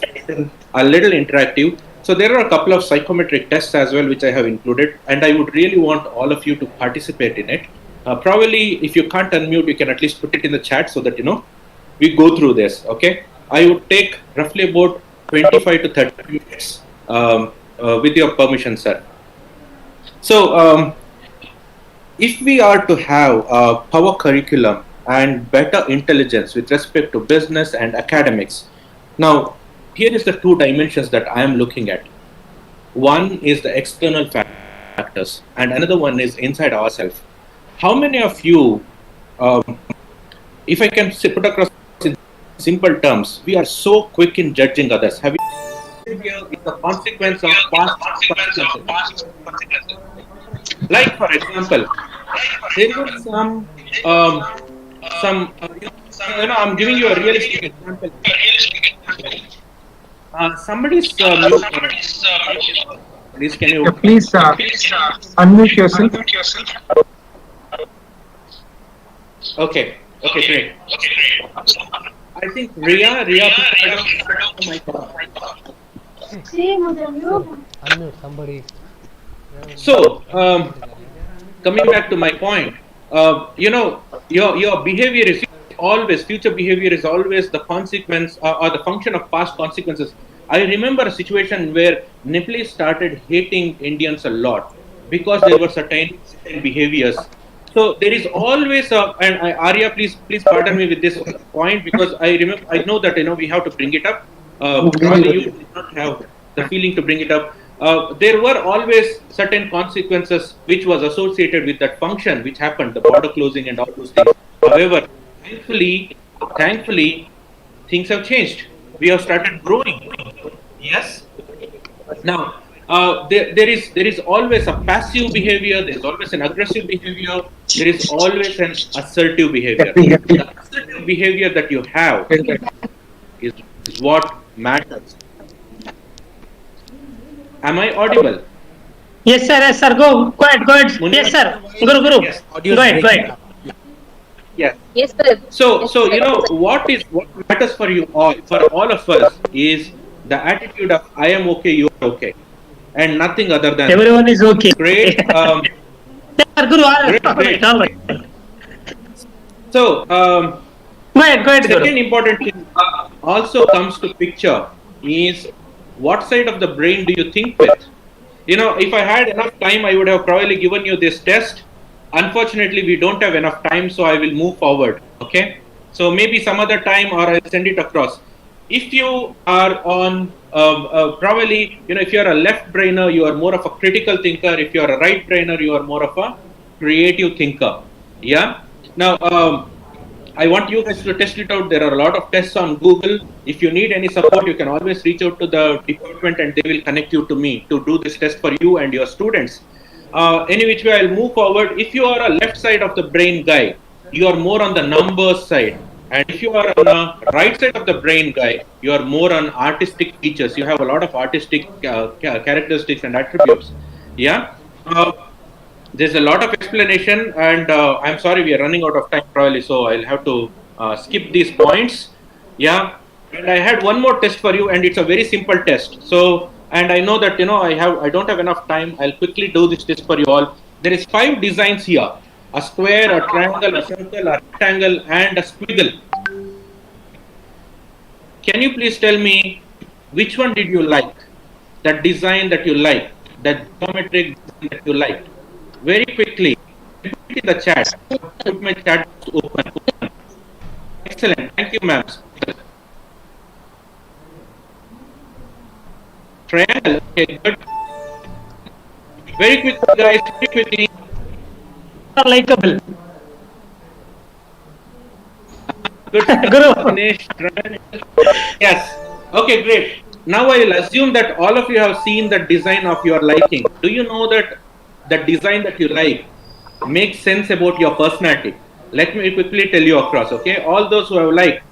S10: a little interactive. So there are a couple of psychometric tests as well, which I have included, and I would really want all of you to participate in it. Probably, if you can't unmute, you can at least put it in the chat so that we go through this. Okay, I would take roughly about 25 to 30 minutes with your permission, sir. So, if we are to have a power curriculum and better intelligence with respect to business and academics, now here is the two dimensions that I am looking at. One is the external factors, and another one is inside ourselves. How many of you, if I can put across in simple terms, we are so quick in judging others? Have you here is the consequence of past consequences. Like for example, there was I'm giving you a realistic example. Somebody's please can you
S3: please unmute yourself.
S10: Okay, great. I think Ria.
S5: Unmute somebody.
S10: So, coming back to my point, your behavior is always, future behavior is always the consequence or the function of past consequences. I remember a situation where Nepalese started hating Indians a lot because there were certain behaviors. So there is always Arya, please pardon me with this point, because I know that we have to bring it up. Probably you did not have the feeling to bring it up. There were always certain consequences which was associated with that function which happened, the border closing and all those things. However, thankfully, things have changed. We have started growing. Yes. Now, there is always a passive behavior. There is always an aggressive behavior. There is always an assertive behavior. The assertive behavior that you have is what matters. Am I audible?
S1: Yes, sir. Yes, sir. Go ahead. Yes, sir. Guru.
S10: Yes.
S1: Go ahead.
S10: Yes.
S4: Yes, sir.
S10: So what matters for you all, for all of us, is the attitude of I am okay, you are okay, and nothing other than
S1: everyone is okay.
S10: Great.
S1: Guru,
S10: great.
S1: All right.
S10: So
S1: Go ahead.
S10: second important thing also comes to picture is what side of the brain do you think with? If I had enough time, I would have probably given you this test. Unfortunately, we don't have enough time, so I will move forward. Okay, so maybe some other time, or I'll send it across. If you are on probably, if you are a left brainer, you are more of a critical thinker. If you are a right brainer, you are more of a creative thinker. Yeah. Now, I want you guys to test it out. There are a lot of tests on Google. If you need any support, you can always reach out to the department and they will connect you to me to do this test for you and your students. Any which way, I'll move forward. If you are a left side of the brain guy, you are more on the numbers side. And if you are on the right side of the brain guy, you are more on artistic features. You have a lot of artistic characteristics and attributes. Yeah. There's a lot of explanation, and I'm sorry we are running out of time probably, so I'll have to skip these points. Yeah, and I had one more test for you, and it's a very simple test. So, and I know that I don't have enough time. I'll quickly do this test for you all. There is 5 designs here: a square, a triangle, a circle, a rectangle, and a squiggle. Can you please tell me which one did you like? That design that you like, that geometric design that you like. Very quickly, put it in the chat. Put my chat open. Excellent. Thank you, ma'am. Triangle. Okay, good. Very quickly, guys. Very quickly.
S1: Likeable.
S10: Good. Yes. Okay, great. Now I will assume that all of you have seen the design of your liking. Do you know that the design that you like makes sense about your personality? Let me quickly tell you across, okay? All those who have liked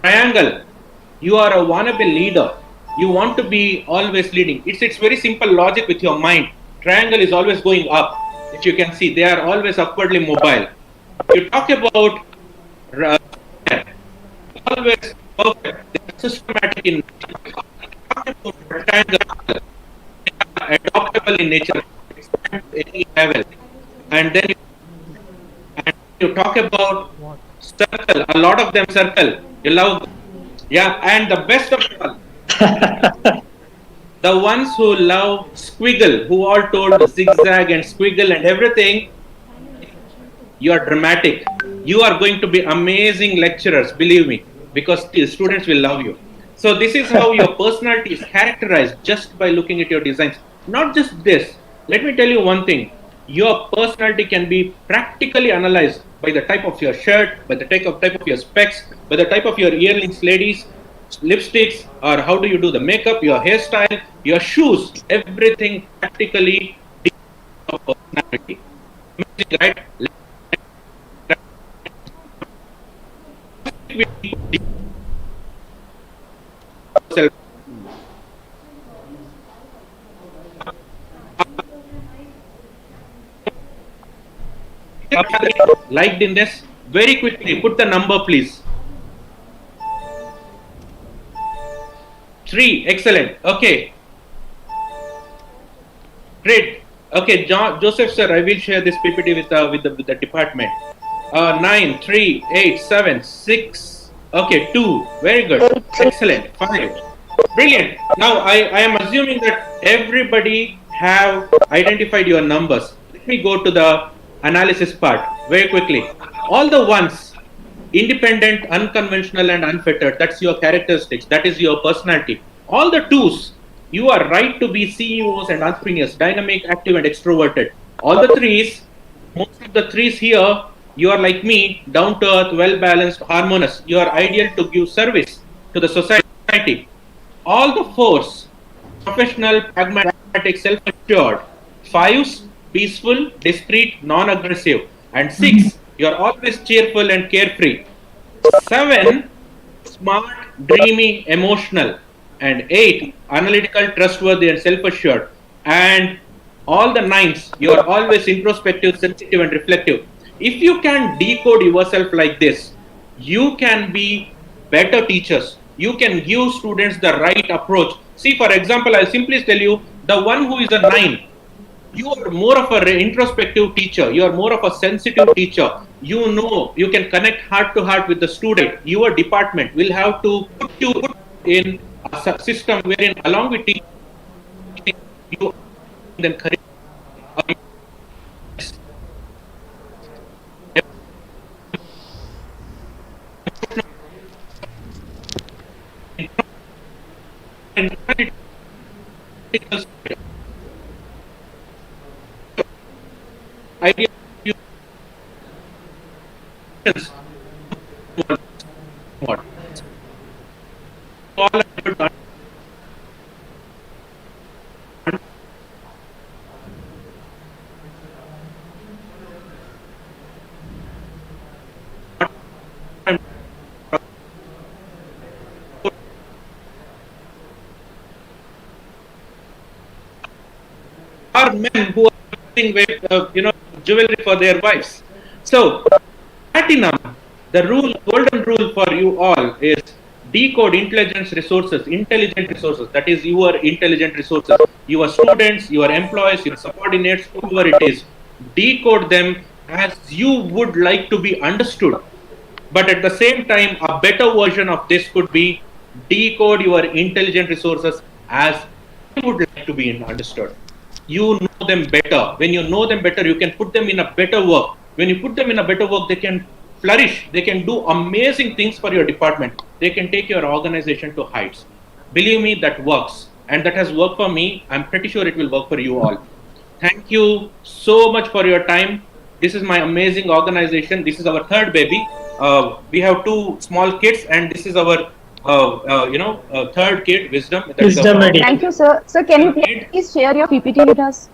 S10: triangle, you are a wannabe leader. You want to be always leading. It's very simple logic with your mind. Triangle is always going up. If you can see, they are always upwardly mobile. You talk about always perfect. They are systematic in nature. Talk about rectangle. They are adaptable in nature. Expand to any level. And then you talk about circle. A lot of them circle. You love, yeah. And the best of all, the ones who love squiggle, who all told zigzag and squiggle and everything, you are dramatic. You are going to be amazing lecturers, believe me, because the students will love you. So this is how your personality is characterized just by looking at your designs. Not just this. Let me tell you one thing. Your personality can be practically analyzed by the type of your shirt, by the type of your specs, by the type of your earrings, ladies, lipsticks, or how do you do the makeup, your hairstyle, your shoes, everything practically of personality. Amazing, right? Liked in this, very quickly put the number please. 3, excellent. Okay, great. Okay, Joseph sir, I will share this PPT with the department. 9, 3, 8, 7, 6. Okay, 2. Very good. Excellent. 5. Brilliant. Now I am assuming that everybody have identified your numbers. Let me go to the analysis part very quickly. All the ones, independent, unconventional, and unfettered, that's your characteristics, that is your personality. All the 2s, you are right to be CEOs and entrepreneurs, dynamic, active, and extroverted. All the 3s, most of the 3s here, you are like me, down to earth, well balanced, harmonious. You are ideal to give service to the society. All the 4s, professional, pragmatic, self assured. 5s, peaceful, discreet, non aggressive. And 6, you are always cheerful and carefree. 7, smart, dreamy, emotional. And 8, analytical, trustworthy, and self assured. And all the 9s, you are always introspective, sensitive, and reflective. If you can decode yourself like this, you can be better teachers. You can give students the right approach. See, for example, I'll simply tell you, the one who is a 9, you are more of an introspective teacher. You are more of a sensitive teacher. You know, you can connect heart to heart with the student. Your department will have to put you in a system wherein along with teaching, you then career. Idea are men who are using jewelry for their wives. So, platinum, the golden rule for you all is decode intelligent resources. That is your intelligent resources. Your students, your employees, your subordinates, whoever it is, decode them as you would like to be understood. But at the same time, a better version of this could be decode your intelligent resources as you would like to be understood. You know them better. When you know them better, you can put them in a better work. When you put them in a better work, they can flourish. They can do amazing things for your department. They can take your organization to heights. Believe me, that works. And that has worked for me. I'm pretty sure it will work for you all. Thank you so much for your time. This is my amazing organization. This is our third baby. We have 2 small kids, and this is our third kid, Wisdom.
S11: Thank you, sir. Sir, can you please share your PPT with us?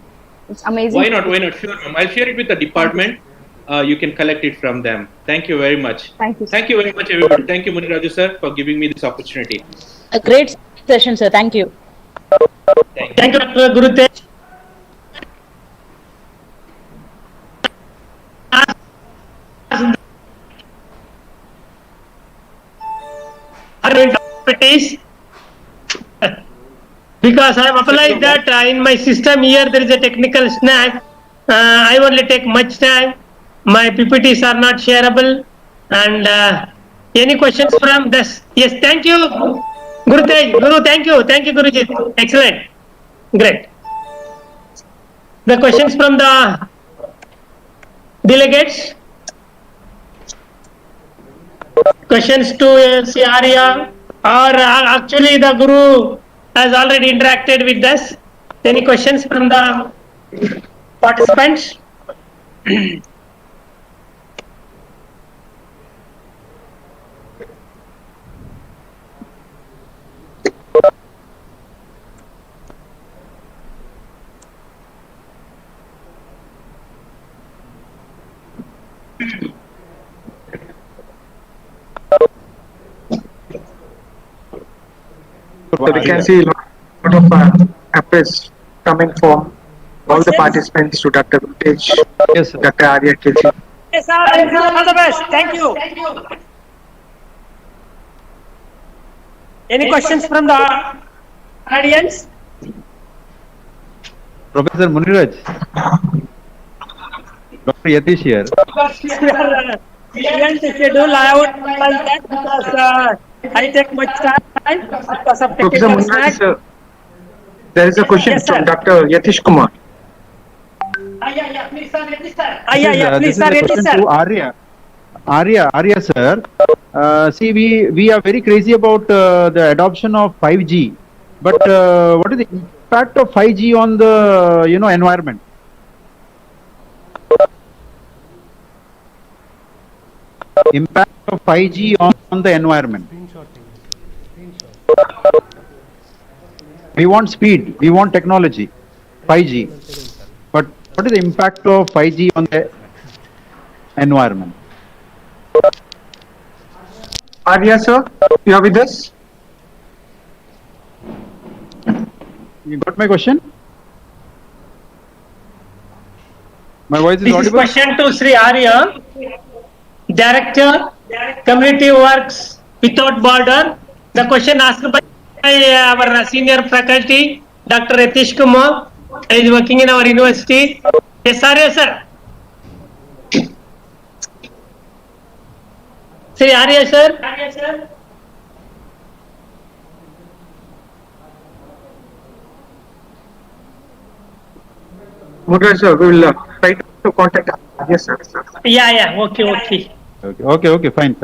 S11: It's amazing.
S10: Why not? Sure, ma'am. I'll share it with the department. You can collect it from them. Thank you very much.
S11: Thank you.
S10: Thank you very much, everybody. Thank you, Muniraju sir, for giving me this opportunity.
S9: A great
S4: session, sir. Thank you.
S1: Thank you, Dr. Guru Tej. Because I have applied that in my system here there is a technical snag. I only take much time. My PPTs are not shareable. And any questions from this? Yes, thank you, Guru Tej. Guru, thank you, Gurujit. Excellent, great. The questions from the delegates. Questions to C. Arya, or actually the Guru has already interacted with us. Any questions from the participants?
S3: So we can see a lot of efforts coming from all the participants to Dr. Tej,
S12: Yes, sir.
S3: Dr. Arya Kilji.
S1: Yes, sir. All the best. Thank you. Any questions from the audience?
S12: Professor Muniraj. Dr. Yatish here.
S1: Event schedule, I would like that because I take much time because of
S3: Professor
S1: technical
S3: Muniraj,
S1: snag.
S3: there is a question
S1: Yes, sir.
S3: from Dr. Yatish Kumar.
S1: Yeah, please, sir. Please, sir.
S12: This is a question to Arya. Arya, sir. See, we are very crazy about the adoption of 5G, but what is the impact of 5G on the environment? Impact of 5G on the environment. We want speed, we want technology, 5G. But what is the impact of 5G on the environment?
S3: Arya, sir, you are with us?
S12: You got my question? My voice is
S1: This is
S12: audible?
S1: question to Sri Arya, Director, Community Works Without Border. The question asked by our senior faculty, Dr. Yatish Kumar, is working in our university. Yes, Arya, sir. Sri Arya, sir.
S3: Muniraj, sir, we will try to contact Arya, sir.
S1: Yeah, okay.
S12: Okay, fine.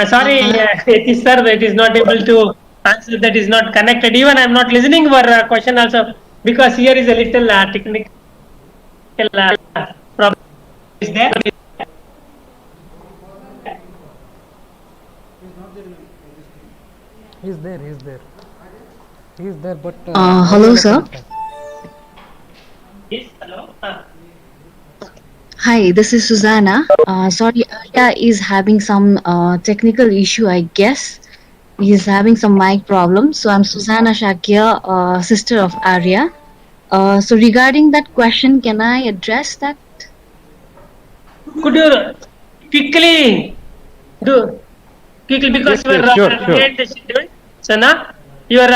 S1: Sorry, Yatish, sir, it is not able to answer, that is not connected. Even I am not listening for question also, because here is a little technical problem is there.
S5: He's there, but
S9: hello, sir.
S1: Yes, hello.
S9: Hi, this is Susanna. Sorry, Arya is having some technical issue, I guess. He's having some mic problem. So I'm Susanna Shakya, sister of Arya. So regarding that question, can I address that?
S1: Could you quickly do because
S12: Yes,
S1: you
S12: sure.
S1: are the schedule. Sana, your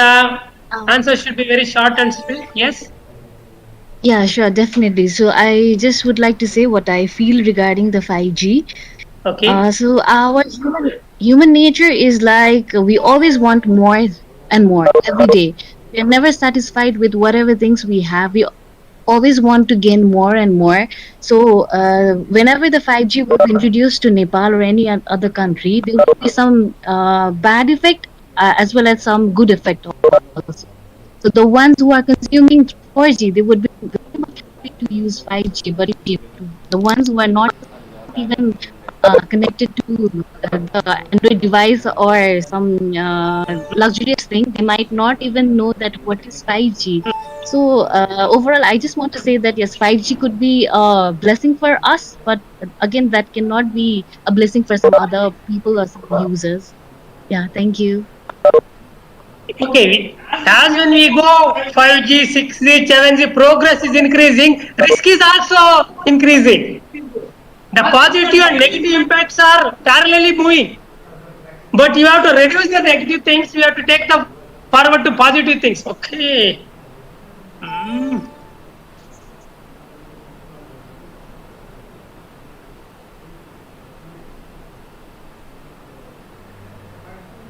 S1: answer should be very short and sweet. Yes.
S9: Yeah, sure, definitely. So I just would like to say what I feel regarding the 5G.
S1: Okay.
S9: So our human nature is like we always want more and more every day. We are never satisfied with whatever things we have. We always want to gain more and more. So whenever the 5G will be introduced to Nepal or any other country, there will be some bad effect as well as some good effect also. So the ones who are consuming 4G, they would be very much happy to use 5G. But if the ones who are not even connected to the Android device or some luxurious thing, they might not even know that what is 5G. So overall, I just want to say that yes, 5G could be a blessing for us, but again, that cannot be a blessing for some other people or some users. Yeah, thank you.
S1: Okay, as when we go 5G, 6G, 7G, progress is increasing, risk is also increasing. The positive and negative impacts are parallelly moving. But you have to reduce the negative things, you have to take the forward to positive things. Okay.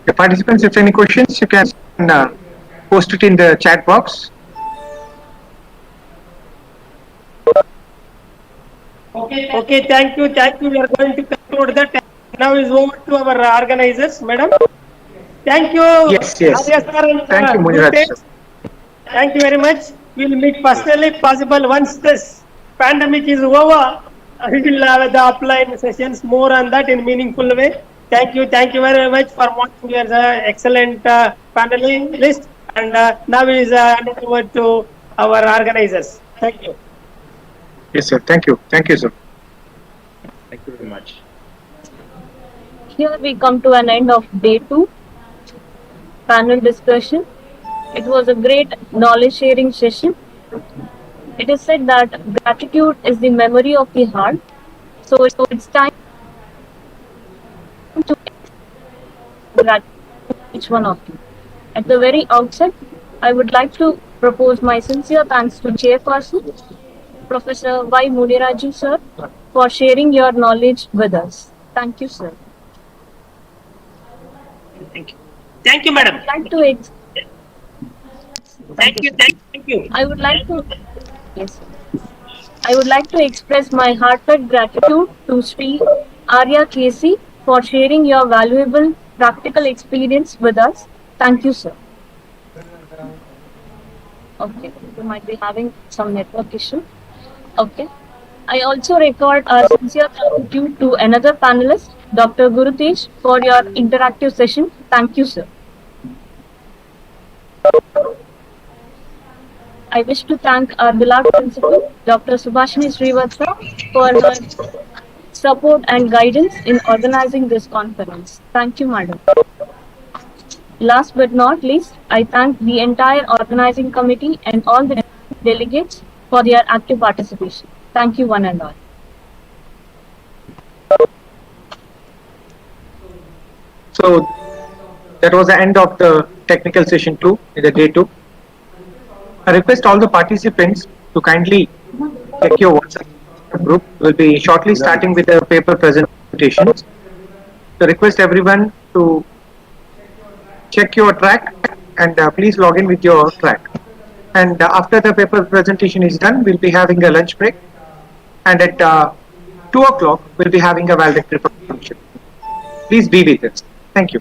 S3: The participants, if any questions, you can post it in the chat box.
S1: Okay, thank you, thank you. We are going to conclude that. Now is over to our organizers, madam. Thank you,
S3: Yes, yes.
S1: Arya sir and
S3: Thank you, Muniraj sir.
S1: Thank you very much. We'll meet personally if possible once this pandemic is over. We will have the offline sessions more on that in meaningful way. Thank you very much for watching your excellent panelist. And now is handed over to our organizers. Thank you.
S3: Yes, sir. Thank you. Thank you, sir.
S10: Thank you very much.
S4: Here we come to an end of day 2 panel discussion. It was a great knowledge sharing session. It is said that gratitude is the memory of the heart. So it's time to gratitude each one of you. At the very outset, I would like to propose my sincere thanks to Chairperson, Professor Y. Muniraju sir, for sharing your knowledge with us. Thank you, sir.
S1: Thank you. Thank you, madam.
S4: Thank you.
S1: Thank you.
S4: I would like to yes. I would like to express my heartfelt gratitude to Sri Arya Casey for sharing your valuable practical experience with us. Thank you, sir. Okay, we might be having some network issue. Okay. I also record a sincere gratitude to another panelist, Dr. Gurutesh, for your interactive session. Thank you, sir. I wish to thank our beloved principal, Dr. Subhashini Srivatsa, for her support and guidance in organizing this conference. Thank you, madam. Last but not least, I thank the entire organizing committee and all the delegates for their active participation. Thank you, one and all.
S3: So that was the end of the technical session 2 in the day 2. I request all the participants to kindly check your WhatsApp group. We'll be shortly starting with the paper presentations. So request everyone to check your track and please log in with your track. And after the paper presentation is done, we'll be having a lunch break. And at 2 o'clock, we'll be having a valedictory function. Please be with us. Thank you.